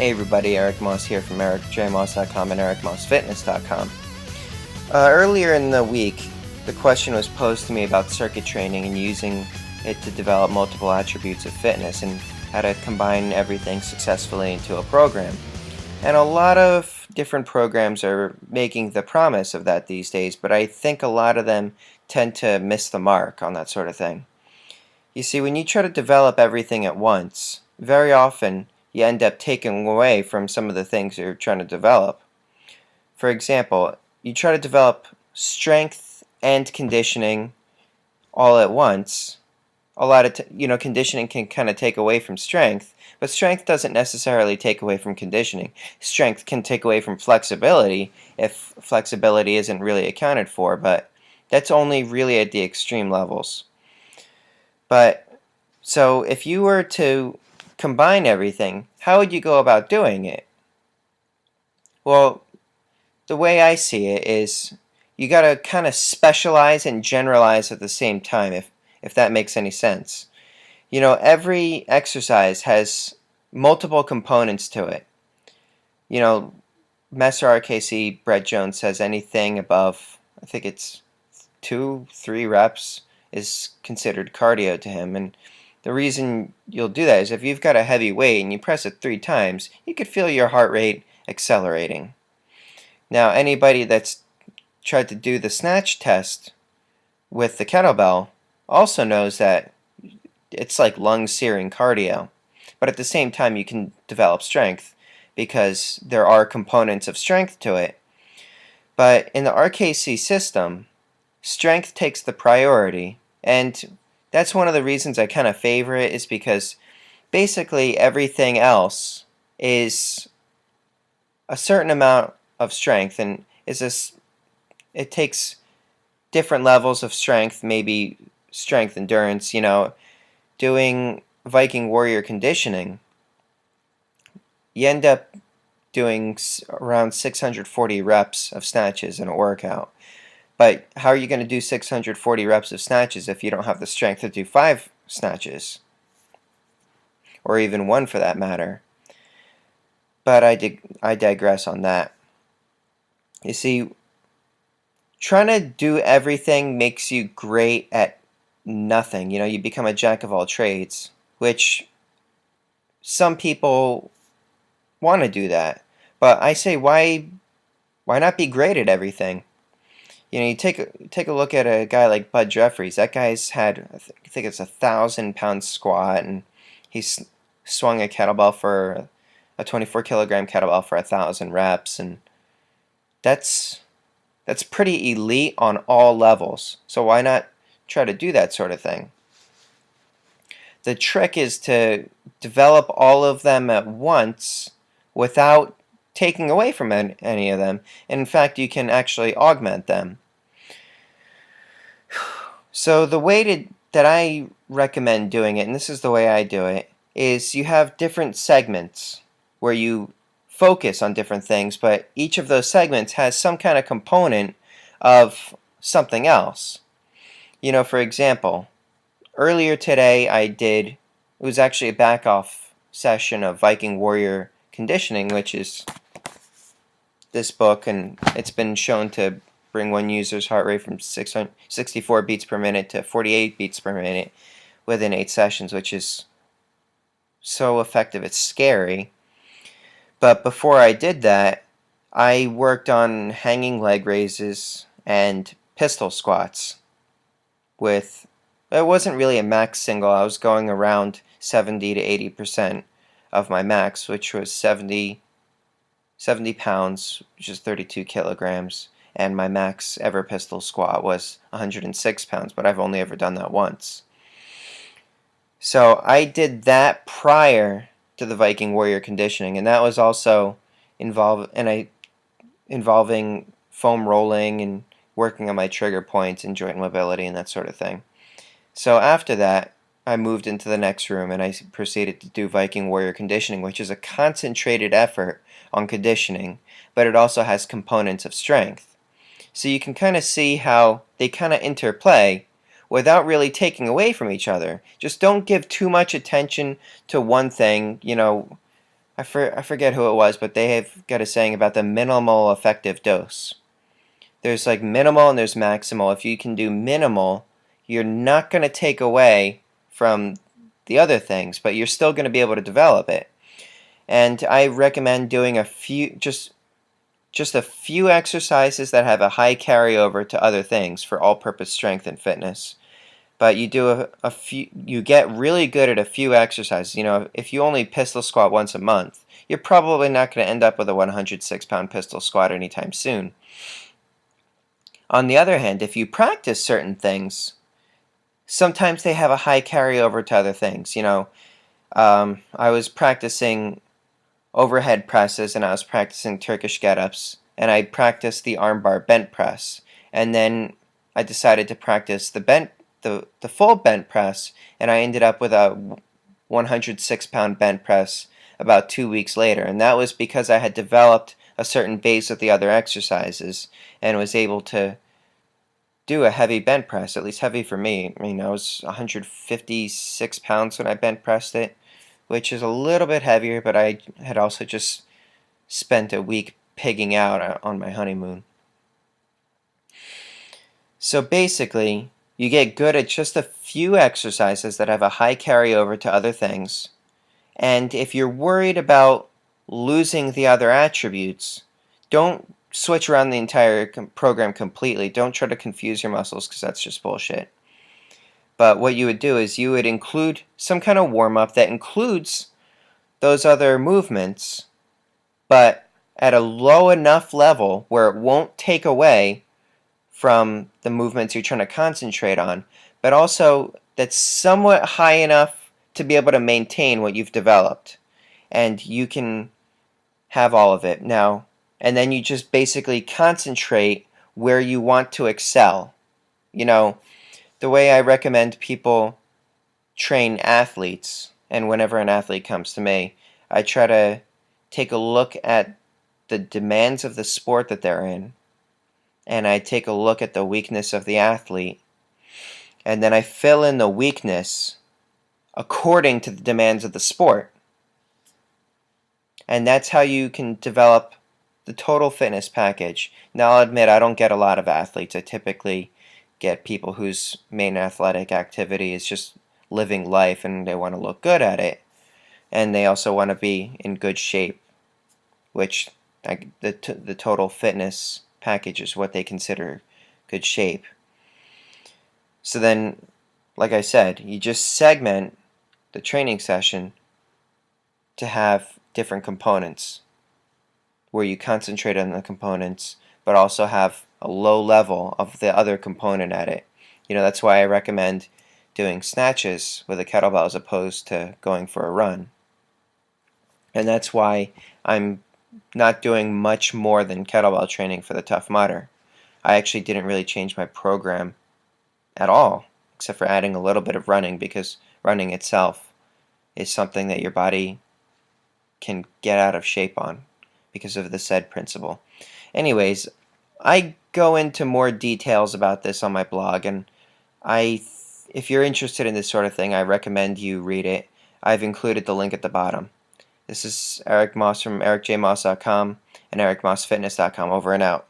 Hey everybody, Eric Moss here from ericjmoss.com and ericmossfitness.com. Earlier in the week, the question was posed to me about circuit training and using it to develop multiple attributes of fitness and how to combine everything successfully into a program. And a lot of different programs are making the promise of that these days, but I think a lot of them tend to miss the mark on that sort of thing. You see, when you try to develop everything at once, very often you end up taking away from some of the things you're trying to develop. For example, you try to develop strength and conditioning all at once. A lot of conditioning can kind of take away from strength, but strength doesn't necessarily take away from conditioning. Strength can take away from flexibility if flexibility isn't really accounted for, but that's only really at the extreme levels. But so if you were to combine everything, how would you go about doing it? Well, the way I see it is you got to kind of specialize and generalize at the same time, if that makes any sense. You know, every exercise has multiple components to it. You know, Master RKC Brett Jones says anything above, I think it's 2-3 reps is considered cardio to him, and the reason you'll do that is if you've got a heavy weight and you press it 3 times, you could feel your heart rate accelerating. Now, anybody that's tried to do the snatch test with the kettlebell also knows that it's like lung-searing cardio, but at the same time you can develop strength because there are components of strength to it. But in the RKC system, strength takes the priority, and that's one of the reasons I kind of favor it, is because basically everything else is a certain amount of strength, and it takes different levels of strength, maybe strength endurance. You know, doing Viking Warrior conditioning, you end up doing around 640 reps of snatches in a workout. But how are you going to do 640 reps of snatches if you don't have the strength to do 5 snatches? Or even 1 for that matter. But I digress on that. You see, trying to do everything makes you great at nothing. You know, you become a jack of all trades, which some people want to do that. But I say, why not be great at everything? You know, you take a look at a guy like Bud Jeffries. That guy's had, I think it's 1,000-pound squat, and he's swung a 24 kilogram kettlebell for 1,000 reps, and that's pretty elite on all levels. So why not try to do that sort of thing? The trick is to develop all of them at once without taking away from any of them. And in fact, you can actually augment them. So the way that I recommend doing it, and this is the way I do it, is you have different segments where you focus on different things, but each of those segments has some kind of component of something else. You know, for example, earlier today it was actually a back-off session of Viking Warrior conditioning, which is this book, and it's been shown to bring one user's heart rate from 64 beats per minute to 48 beats per minute within 8 sessions, which is so effective it's scary. But before I did that, I worked on hanging leg raises and pistol squats it wasn't really a max single. I was going around 70 to 80% of my max, which was 70 pounds, which is 32 kilograms, and my max ever pistol squat was 106 pounds, but I've only ever done that once. So I did that prior to the Viking Warrior conditioning, and that was also involving foam rolling and working on my trigger points and joint mobility and that sort of thing. So after that, I moved into the next room and I proceeded to do Viking Warrior conditioning, which is a concentrated effort on conditioning, but it also has components of strength. So you can kind of see how they kind of interplay without really taking away from each other. Just don't give too much attention to one thing. You know, I forget who it was, but they have got a saying about the minimal effective dose. There's like minimal and there's maximal. If you can do minimal, you're not going to take away from the other things, but you're still going to be able to develop it. And I recommend doing a few, just a few exercises that have a high carryover to other things for all-purpose strength and fitness. But you do a few, you get really good at a few exercises. You know, if you only pistol squat once a month, you're probably not going to end up with a 106-pound pistol squat anytime soon. On the other hand, if you practice certain things, sometimes they have a high carryover to other things. You know, I was practicing overhead presses and I was practicing Turkish get-ups, and I practiced the armbar bent press, and then I decided to practice the full bent press, and I ended up with a 106-pound bent press about 2 weeks later, and that was because I had developed a certain base with the other exercises and was able to do a heavy bent press, at least heavy for me. I mean, I was 156 pounds when I bent pressed it, which is a little bit heavier, but I had also just spent a week pigging out on my honeymoon. So basically, you get good at just a few exercises that have a high carryover to other things, and if you're worried about losing the other attributes, don't switch around the entire program completely. Don't try to confuse your muscles, because that's just bullshit. But what you would do is you would include some kind of warm-up that includes those other movements, but at a low enough level where it won't take away from the movements you're trying to concentrate on, but also that's somewhat high enough to be able to maintain what you've developed. And you can have all of it. Now, and then you just basically concentrate where you want to excel. You know, the way I recommend people train athletes, and whenever an athlete comes to me, I try to take a look at the demands of the sport that they're in, and I take a look at the weakness of the athlete, and then I fill in the weakness according to the demands of the sport. And that's how you can develop the total fitness package. Now, I'll admit I don't get a lot of athletes. I typically get people whose main athletic activity is just living life and they want to look good at it. And they also want to be in good shape, which the total fitness package is what they consider good shape. So then, like I said, you just segment the training session to have different components where you concentrate on the components but also have a low level of the other component at it. You know, that's why I recommend doing snatches with a kettlebell as opposed to going for a run. And that's why I'm not doing much more than kettlebell training for the Tough Mudder. I actually didn't really change my program at all, except for adding a little bit of running, because running itself is something that your body can get out of shape on because of the SAID principle. Anyways, I go into more details about this on my blog, and if you're interested in this sort of thing, I recommend you read it. I've included the link at the bottom. This is Eric Moss from ericjmoss.com and ericmossfitness.com. Over and out.